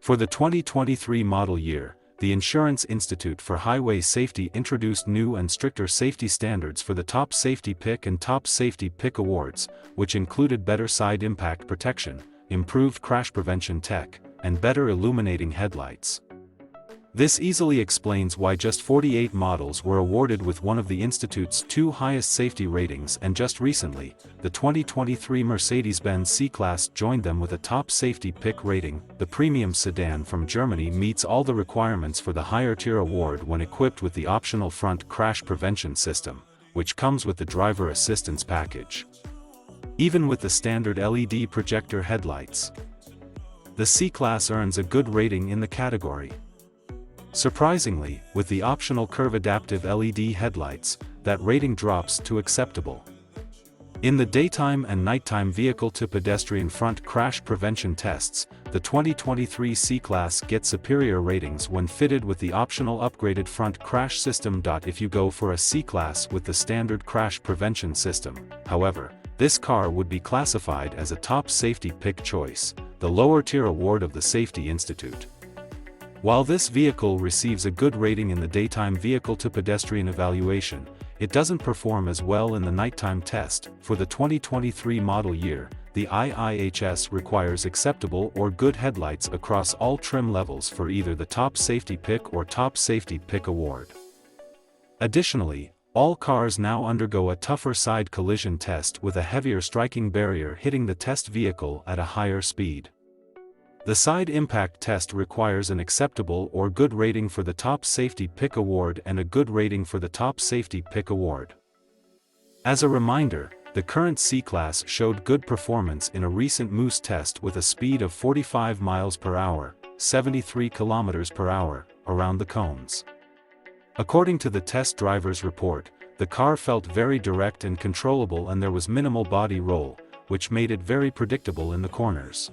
For the 2023 model year, the Insurance Institute for Highway Safety introduced new and stricter safety standards for the Top Safety Pick and Top Safety Pick awards, which included better side impact protection, improved crash prevention tech, and better illuminating headlights. This easily explains why just 48 models were awarded with one of the Institute's 2 highest safety ratings, and just recently, the 2023 Mercedes-Benz C-Class joined them with a top safety pick rating. The premium sedan from Germany meets all the requirements for the higher tier award when equipped with the optional front crash prevention system, which comes with the driver assistance package. Even with the standard LED projector headlights, the C-Class earns a good rating in the category. Surprisingly, with the optional curve-adaptive LED headlights, that rating drops to acceptable. In the daytime and nighttime vehicle-to-pedestrian front crash prevention tests, the 2023 C-Class gets superior ratings when fitted with the optional upgraded front crash system. If you go for a C-Class with the standard crash prevention system, however, this car would be classified as a top safety pick choice, the lower-tier award of the Safety Institute. While this vehicle receives a good rating in the daytime vehicle-to-pedestrian evaluation, it doesn't perform as well in the nighttime test. For the 2023 model year, the IIHS requires acceptable or good headlights across all trim levels for either the Top Safety Pick or Top Safety Pick award. Additionally, all cars now undergo a tougher side collision test with a heavier striking barrier hitting the test vehicle at a higher speed. The side impact test requires an acceptable or good rating for the Top Safety Pick award and a good rating for the Top Safety Pick award. As a reminder, the current C-Class showed good performance in a recent Moose test with a speed of 45 miles per hour, 73 kilometers per hour, around the cones. According to the test driver's report, the car felt very direct and controllable, and there was minimal body roll, which made it very predictable in the corners.